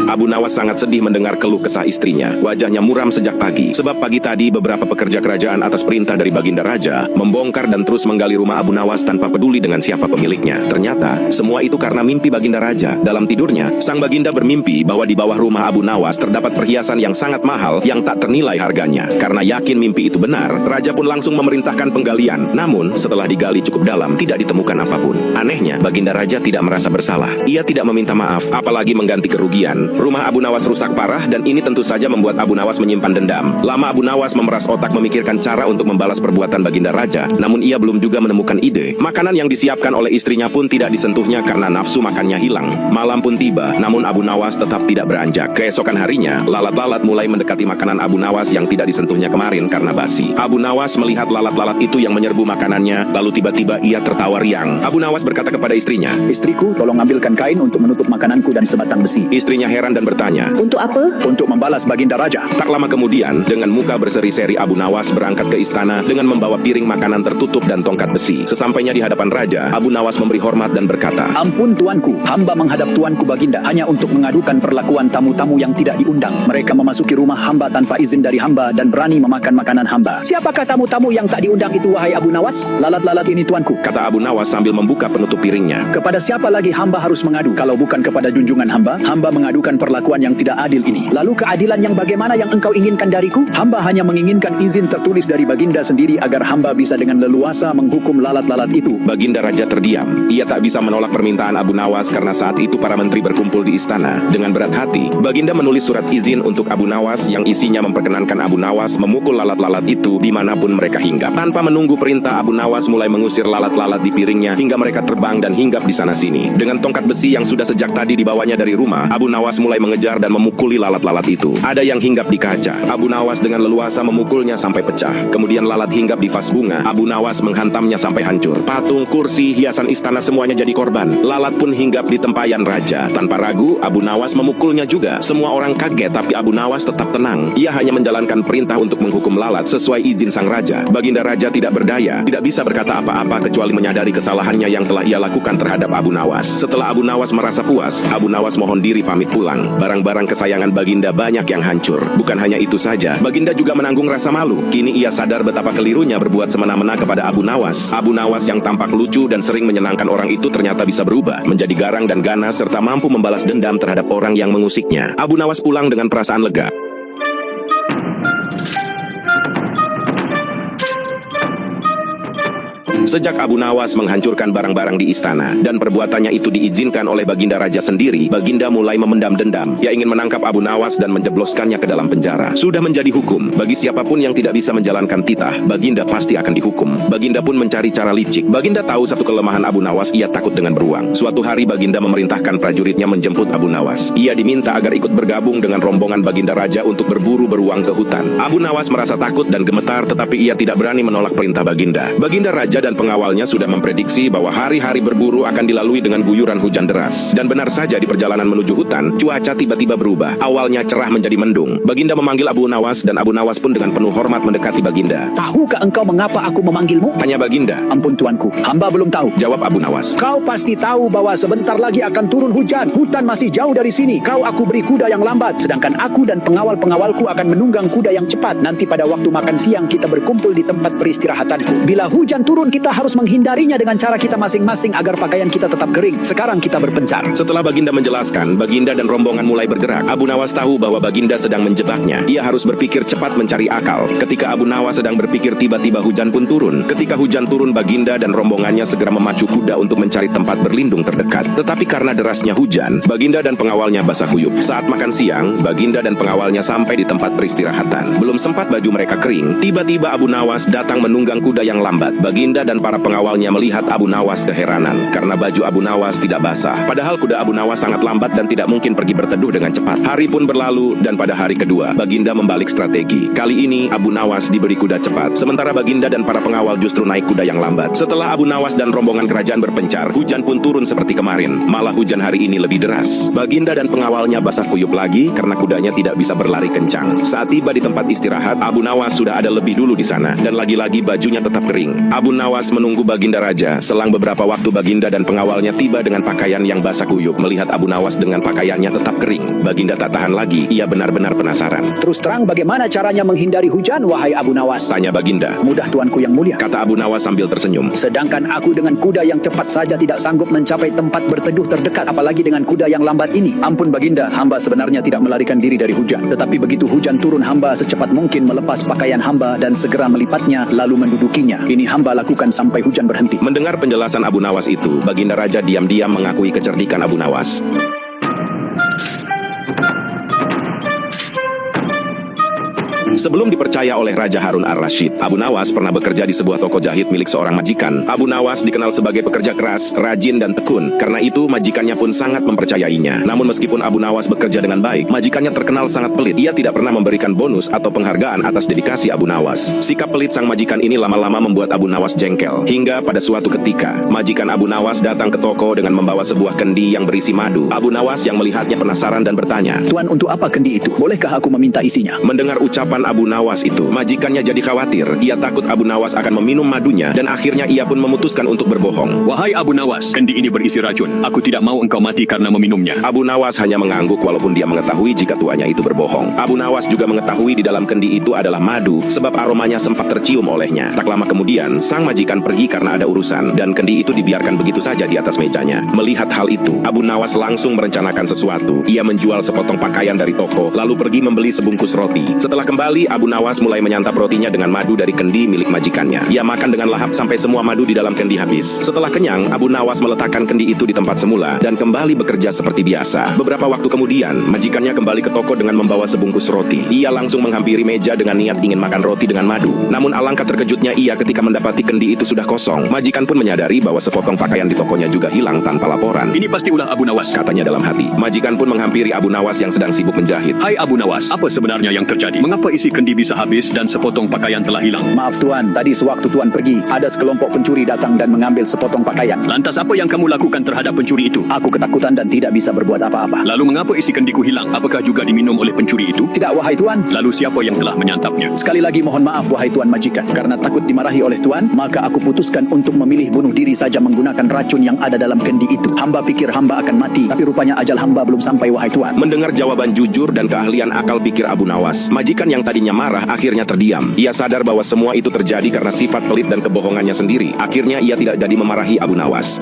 Abu Nawas sangat sedih mendengar keluh kesah istrinya. Wajahnya muram sejak pagi. Sebab pagi tadi beberapa pekerja kerajaan atas perintah dari Baginda Raja membongkar dan terus menggali rumah Abu Nawas tanpa peduli dengan siapa pemiliknya. Ternyata, semua itu karena mimpi Baginda Raja. Dalam tidurnya, sang Baginda bermimpi bahwa di bawah rumah Abu Nawas terdapat perhiasan yang sangat mahal yang tak ternilai harganya. Karena yakin mimpi itu benar, Raja pun langsung memerintahkan penggalian. Namun, setelah digali cukup dalam, tidak ditemukan apapun. Anehnya, Baginda Raja tidak merasa bersalah. Ia tidak meminta maaf, apalagi mengganti kerugian. Rumah Abu Nawas rusak parah dan ini tentu saja membuat Abu Nawas menyimpan dendam. Lama Abu Nawas memeras otak memikirkan cara untuk membalas perbuatan Baginda Raja, namun ia belum juga menemukan ide. Makanan yang disiapkan oleh istrinya pun tidak disentuhnya karena nafsu makannya hilang. Malam pun tiba, namun Abu Nawas tetap tidak beranjak. Keesokan harinya, lalat-lalat mulai mendekati makanan Abu Nawas yang tidak disentuhnya kemarin karena basi. Abu Nawas melihat lalat-lalat itu yang menyerbu makanannya, lalu tiba-tiba ia tertawa riang. Abu Nawas berkata kepada istrinya, "Istriku, tolong ambilkan kain untuk menutup makananku dan sebatang besi." Istrinya heran dan bertanya, "Untuk apa?" "Untuk membalas Baginda Raja." Tak lama kemudian, dengan muka berseri-seri Abu Nawas berangkat ke istana dengan membawa piring makanan tertutup dan tongkat besi. Sesampainya di hadapan Raja, Abu Nawas memberi hormat dan berkata, "Ampun tuanku, hamba menghadap tuanku Baginda hanya untuk mengadukan perlakuan tamu-tamu yang tidak diundang. Mereka memasuki rumah hamba tanpa izin dari hamba dan berani memakan makanan hamba." "Siapakah tamu-tamu yang tak diundang itu, wahai Abu Nawas?" "Lalat-lalat ini tuanku," kata Abu Nawas sambil membuka penutup piringnya. "Kepada siapa lagi hamba harus mengadu? Kalau bukan kepada junjungan hamba, hamba mengadukan perlakuan yang tidak adil ini. Lalu keadilan yang bagaimana yang engkau inginkan dariku? Hamba hanya menginginkan izin tertulis dari Baginda sendiri agar hamba bisa dengan leluasa menghukum lalat-lalat itu." Baginda Raja terdiam. Ia tak bisa menolak permintaan Abu Nawas karena saat itu para menteri berkumpul di istana. Dengan berat hati, Baginda menulis surat izin untuk Abu Nawas yang isinya memperkenankan Abu Nawas memukul lalat-lalat itu dimanapun mereka hinggap. Tanpa menunggu perintah, Abu Nawas mulai mengusir lalat-lalat di piringnya hingga mereka terbang dan hinggap di sana-sini. Dengan tongkat besi yang sudah sejak tadi dibawanya dari rumah, Abu Nawas mulai mengejar dan memukuli lalat-lalat itu. Ada yang hinggap di kaca. Abu Nawas dengan leluasa memukulnya sampai pecah. Kemudian lalat hinggap di vas bunga. Abu Nawas menghantamnya sampai hancur. Patung, kursi, hiasan istana semuanya jadi korban. Lalat pun hinggap di tempayan raja. Tanpa ragu, Abu Nawas memukulnya juga. Semua orang kaget, tapi Abu Nawas tetap tenang. Ia hanya menjalankan perintah untuk menghukum lalat sesuai izin sang raja. Baginda Raja tidak berdaya, tidak bisa berkata apa-apa kecuali menyadari kesalahannya yang telah ia lakukan terhadap Abu Nawas. Setelah Abu Nawas merasa puas, Abu Nawas mohon diri pamit pulang. Barang-barang kesayangan Baginda banyak yang hancur. Bukan hanya itu saja, Baginda juga menanggung rasa malu. Kini ia sadar betapa kelirunya berbuat semena-mena kepada Abu Nawas. Abu Nawas yang tampak lucu dan sering menyenangkan orang itu ternyata bisa berubah menjadi garang dan ganas serta mampu membalas dendam terhadap orang yang mengusiknya. Abu Nawas pulang dengan perasaan lega. Sejak Abu Nawas menghancurkan barang-barang di istana dan perbuatannya itu diizinkan oleh Baginda Raja sendiri, Baginda mulai memendam dendam. Ia ingin menangkap Abu Nawas dan menjebloskannya ke dalam penjara. Sudah menjadi hukum, bagi siapapun yang tidak bisa menjalankan titah, Baginda pasti akan dihukum. Baginda pun mencari cara licik. Baginda tahu satu kelemahan Abu Nawas, ia takut dengan beruang. Suatu hari Baginda memerintahkan prajuritnya menjemput Abu Nawas. Ia diminta agar ikut bergabung dengan rombongan Baginda Raja untuk berburu beruang ke hutan. Abu Nawas merasa takut dan gemetar, tetapi ia tidak berani menolak perintah Baginda. Baginda Raja dan pengawalnya sudah memprediksi bahwa hari-hari berburu akan dilalui dengan guyuran hujan deras. Dan benar saja di perjalanan menuju hutan, cuaca tiba-tiba berubah. Awalnya cerah menjadi mendung. Baginda memanggil Abu Nawas dan Abu Nawas pun dengan penuh hormat mendekati Baginda. "Tahukah engkau mengapa aku memanggilmu?" Tanya Baginda. "Ampun tuanku, hamba belum tahu." Jawab Abu Nawas. "Kau pasti tahu bahwa sebentar lagi akan turun hujan. Hutan masih jauh dari sini. Kau aku beri kuda yang lambat, sedangkan aku dan pengawal-pengawalku akan menunggang kuda yang cepat. Nanti pada waktu makan siang kita berkumpul di tempat peristirahatanku. Bila hujan turun kita harus menghindarinya dengan cara kita masing-masing agar pakaian kita tetap kering. Sekarang kita berpencar." Setelah Baginda menjelaskan, Baginda dan rombongan mulai bergerak. Abu Nawas tahu bahwa Baginda sedang menjebaknya. Ia harus berpikir cepat mencari akal. Ketika Abu Nawas sedang berpikir, tiba-tiba hujan pun turun. Ketika hujan turun, Baginda dan rombongannya segera memacu kuda untuk mencari tempat berlindung terdekat. Tetapi karena derasnya hujan, Baginda dan pengawalnya basah kuyup. Saat makan siang, Baginda dan pengawalnya sampai di tempat peristirahatan. Belum sempat baju mereka kering, tiba-tiba Abu Nawas datang menunggang kuda yang lambat. Baginda dan para pengawalnya melihat Abu Nawas keheranan karena baju Abu Nawas tidak basah. Padahal kuda Abu Nawas sangat lambat dan tidak mungkin pergi berteduh dengan cepat. Hari pun berlalu dan pada hari kedua, Baginda membalik strategi. Kali ini Abu Nawas diberi kuda cepat, sementara Baginda dan para pengawal justru naik kuda yang lambat. Setelah Abu Nawas dan rombongan kerajaan berpencar, hujan pun turun seperti kemarin. Malah hujan hari ini lebih deras. Baginda dan pengawalnya basah kuyup lagi karena kudanya tidak bisa berlari kencang. Saat tiba di tempat istirahat, Abu Nawas sudah ada lebih dulu di sana dan lagi-lagi bajunya tetap kering. Abu Nawas Nawas menunggu Baginda Raja. Selang beberapa waktu Baginda dan pengawalnya tiba dengan pakaian yang basah kuyup. Melihat Abu Nawas dengan pakaiannya tetap kering, Baginda tak tahan lagi. Ia benar-benar penasaran. Terus terang bagaimana caranya menghindari hujan, wahai Abu Nawas? Tanya Baginda. Mudah tuanku yang mulia, Kata Abu Nawas sambil tersenyum. sedangkan aku dengan kuda yang cepat saja tidak sanggup mencapai tempat berteduh terdekat, apalagi dengan kuda yang lambat ini. Ampun Baginda, hamba sebenarnya tidak melarikan diri dari hujan. Tetapi begitu hujan turun, hamba secepat mungkin melepas pakaian hamba dan segera melipatnya lalu mendudukinya. Ini hamba lakukan sampai hujan berhenti. Mendengar penjelasan Abu Nawas itu, Baginda Raja diam-diam mengakui kecerdikan Abu Nawas. Sebelum dipercaya oleh Raja Harun al-Rashid, Abu Nawas pernah bekerja di sebuah toko jahit milik seorang majikan. Abu Nawas dikenal sebagai pekerja keras, rajin dan tekun. Karena itu, majikannya pun sangat mempercayainya. Namun meskipun Abu Nawas bekerja dengan baik, majikannya terkenal sangat pelit. Ia tidak pernah memberikan bonus atau penghargaan atas dedikasi Abu Nawas. Sikap pelit sang majikan ini lama-lama membuat Abu Nawas jengkel. Hingga pada suatu ketika, majikan Abu Nawas datang ke toko dengan membawa sebuah kendi yang berisi madu. Abu Nawas yang melihatnya penasaran dan bertanya, Tuan, untuk apa kendi itu? Bolehkah aku meminta isinya? Mendengar ucapan Abu Nawas itu, majikannya jadi khawatir. Ia takut Abu Nawas akan meminum madunya dan akhirnya ia pun memutuskan untuk berbohong. Wahai Abu Nawas, kendi ini berisi racun. Aku tidak mau engkau mati karena meminumnya. Abu Nawas hanya mengangguk walaupun dia mengetahui jika tuannya itu berbohong. Abu Nawas juga mengetahui di dalam kendi itu adalah madu sebab aromanya sempat tercium olehnya. Tak lama kemudian, sang majikan pergi karena ada urusan dan kendi itu dibiarkan begitu saja di atas mejanya. Melihat hal itu, Abu Nawas langsung merencanakan sesuatu. Ia menjual sepotong pakaian dari toko lalu pergi membeli sebungkus roti. Setelah kembali, Abu Nawas mulai menyantap rotinya dengan madu dari kendi milik majikannya. Ia makan dengan lahap sampai semua madu di dalam kendi habis. Setelah kenyang, Abu Nawas meletakkan kendi itu di tempat semula dan kembali bekerja seperti biasa. Beberapa waktu kemudian, majikannya kembali ke toko dengan membawa sebungkus roti. Ia langsung menghampiri meja dengan niat ingin makan roti dengan madu. Namun alangkah terkejutnya ia ketika mendapati kendi itu sudah kosong. Majikan pun menyadari bahwa sepotong pakaian di tokonya juga hilang tanpa laporan. Ini pasti ulah Abu Nawas, Katanya dalam hati. Majikan pun menghampiri Abu Nawas yang sedang sibuk menjahit. Hai Abu Nawas, apa sebenarnya yang terjadi? Mengapa isi kendi bisa habis dan sepotong pakaian telah hilang? Maaf Tuan, tadi sewaktu Tuan pergi, ada sekelompok pencuri datang dan mengambil sepotong pakaian. Lantas apa yang kamu lakukan terhadap pencuri itu? Aku ketakutan dan tidak bisa berbuat apa-apa. Lalu mengapa isi kendiku hilang? Apakah juga diminum oleh pencuri itu? Tidak wahai Tuan. Lalu siapa yang telah menyantapnya? Sekali lagi mohon maaf wahai Tuan majikan. Karena takut dimarahi oleh Tuan, maka aku putuskan untuk memilih bunuh diri saja menggunakan racun yang ada dalam kendi itu. Hamba pikir hamba akan mati, tapi rupanya ajal hamba belum sampai wahai Tuan. Mendengar jawaban jujur dan keahlian akal pikir Abu Nawas, majikan yang tadinya marah akhirnya terdiam. Ia sadar bahwa semua itu terjadi karena sifat pelit dan kebohongannya sendiri. Akhirnya ia tidak jadi memarahi Abu Nawas.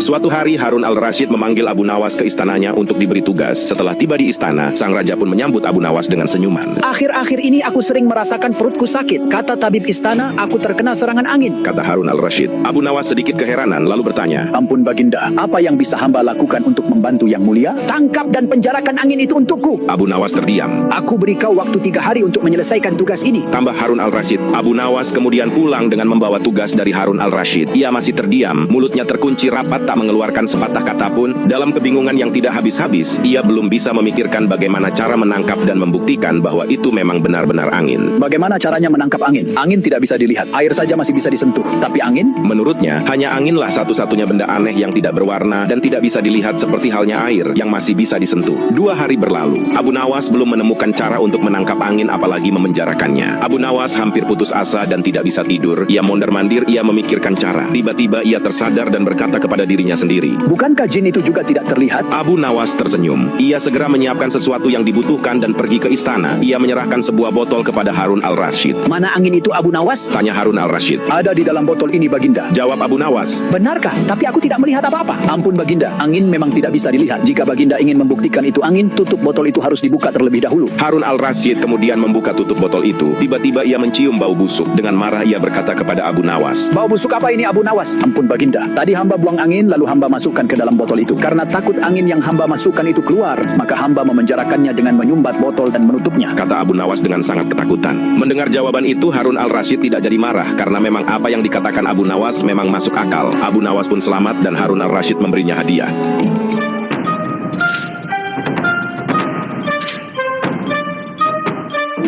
Suatu hari Harun al-Rashid memanggil Abu Nawas ke istananya untuk diberi tugas. Setelah tiba di istana, sang raja pun menyambut Abu Nawas dengan senyuman. Akhir-akhir ini aku sering merasakan perutku sakit. Kata tabib istana, aku terkena serangan angin. Kata Harun al-Rashid. Abu Nawas sedikit keheranan lalu bertanya, Ampun Baginda, apa yang bisa hamba lakukan untuk membantu yang mulia? Tangkap dan penjarakan angin itu untukku. Abu Nawas terdiam. Aku beri kau waktu 3 hari untuk menyelesaikan tugas ini. Tambah Harun al-Rashid. Abu Nawas kemudian pulang dengan membawa tugas dari Harun al-Rashid. Ia masih terdiam, mulutnya terkunci rapat tak mengeluarkan sepatah kata pun. Dalam kebingungan yang tidak habis-habis, ia belum bisa memikirkan bagaimana cara menangkap dan membuktikan bahwa itu memang benar-benar angin. Bagaimana caranya menangkap angin? Angin tidak bisa dilihat, air saja masih bisa disentuh. Tapi angin? Menurutnya, hanya anginlah satu-satunya benda aneh yang tidak berwarna dan tidak bisa dilihat seperti halnya air yang masih bisa disentuh. 2 hari berlalu, Abu Nawas belum menemukan cara untuk menangkap angin apalagi memenjarakannya. Abu Nawas hampir putus asa dan tidak bisa tidur. Ia mondar-mandir, ia memikirkan cara. Tiba-tiba ia tersadar dan berkata kepada dirinya sendiri, Bukankah jin itu juga tidak terlihat? Abu Nawas tersenyum. Ia segera menyiapkan sesuatu yang dibutuhkan dan pergi ke istana. Ia menyerahkan sebuah botol kepada Harun al-Rashid. Mana angin itu Abu Nawas? Tanya Harun al-Rashid. Ada di dalam botol ini Baginda. Jawab Abu Nawas. Benarkah? Tapi aku tidak melihat apa-apa. Ampun Baginda, angin memang tidak bisa dilihat. Jika Baginda ingin membuktikan itu angin, tutup botol itu harus dibuka terlebih dahulu. Harun al-Rashid kemudian membuka tutup botol itu. Tiba-tiba ia mencium bau busuk. Dengan marah ia berkata kepada Abu Nawas, Bau busuk apa ini Abu Nawas? Ampun Baginda, tadi hamba buang angin lalu hamba masukkan ke dalam botol itu. Karena takut angin yang hamba masukkan itu keluar, maka hamba memenjarakannya dengan menyumbat botol dan menutupnya. kata Abu Nawas dengan sangat ketakutan. Mendengar jawaban itu, Harun al-Rashid tidak jadi marah karena memang apa yang dikatakan Abu Nawas memang masuk akal. Abu Nawas pun selamat dan Harun al-Rashid memberinya hadiah.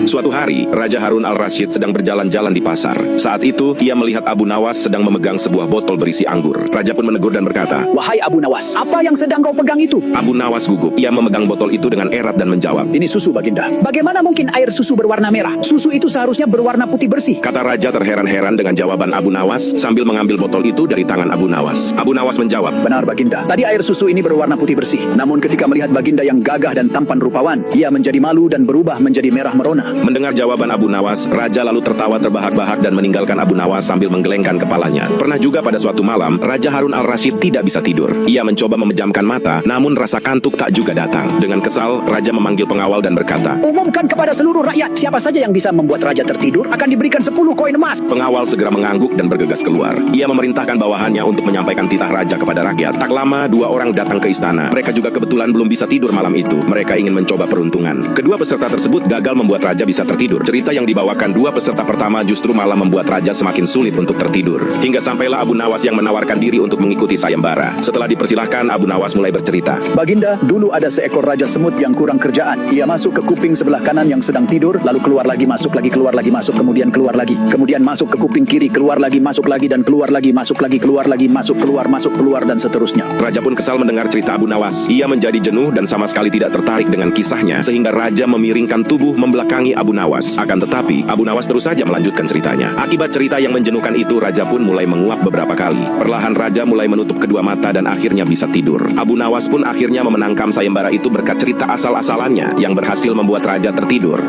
Suatu hari, Raja Harun al-Rasyid sedang berjalan-jalan di pasar. Saat itu, ia melihat Abu Nawas sedang memegang sebuah botol berisi anggur. Raja pun menegur dan berkata, Wahai Abu Nawas, apa yang sedang kau pegang itu? Abu Nawas gugup. Ia memegang botol itu dengan erat dan menjawab, Ini susu, Baginda. Bagaimana mungkin air susu berwarna merah? Susu itu seharusnya berwarna putih bersih. kata Raja terheran-heran dengan jawaban Abu Nawas sambil mengambil botol itu dari tangan Abu Nawas. Abu Nawas menjawab, Benar, Baginda. Tadi air susu ini berwarna putih bersih. Namun ketika melihat Baginda yang gagah dan tampan rupawan, ia menjadi malu dan berubah menjadi merah merona. Mendengar jawaban Abu Nawas, Raja lalu tertawa terbahak-bahak dan meninggalkan Abu Nawas sambil menggelengkan kepalanya. Pernah juga pada suatu malam, Raja Harun al-Rasyid tidak bisa tidur. Ia mencoba memejamkan mata, namun rasa kantuk tak juga datang. Dengan kesal, Raja memanggil pengawal dan berkata, Umumkan kepada seluruh rakyat, siapa saja yang bisa membuat raja tertidur akan diberikan 10 koin emas. Pengawal segera mengangguk dan bergegas keluar. Ia memerintahkan bawahannya untuk menyampaikan titah raja kepada rakyat. Tak lama, 2 orang datang ke istana. Mereka juga kebetulan belum bisa tidur malam itu. Mereka ingin mencoba peruntungan. Kedua peserta tersebut gagal membuat raja bisa tertidur. Cerita yang dibawakan 2 peserta pertama justru malah membuat raja semakin sulit untuk tertidur. Hingga sampailah Abu Nawas yang menawarkan diri untuk mengikuti sayembara. Setelah dipersilahkan, Abu Nawas mulai bercerita. Baginda, dulu ada seekor raja semut yang kurang kerjaan. Ia masuk ke kuping sebelah kanan yang sedang tidur, lalu keluar lagi, masuk lagi, keluar lagi, masuk, kemudian keluar lagi. Kemudian masuk ke kuping kiri, keluar lagi, masuk lagi, dan keluar lagi, masuk lagi, keluar lagi, masuk, keluar, dan seterusnya. Raja pun kesal mendengar cerita Abu Nawas. Ia menjadi jenuh dan sama sekali tidak tertarik dengan kisahnya, sehingga Raja memiringkan tubuh membelakangi Abu Nawas. Akan tetapi, Abu Nawas terus saja melanjutkan ceritanya. Akibat cerita yang menjenuhkan itu, Raja pun mulai menguap beberapa kali. Perlahan Raja mulai menutup kedua mata dan akhirnya bisa tidur. Abu Nawas pun akhirnya memenangkan sayembara itu berkat cerita asal-asalannya yang berhasil membuat Raja tertidur.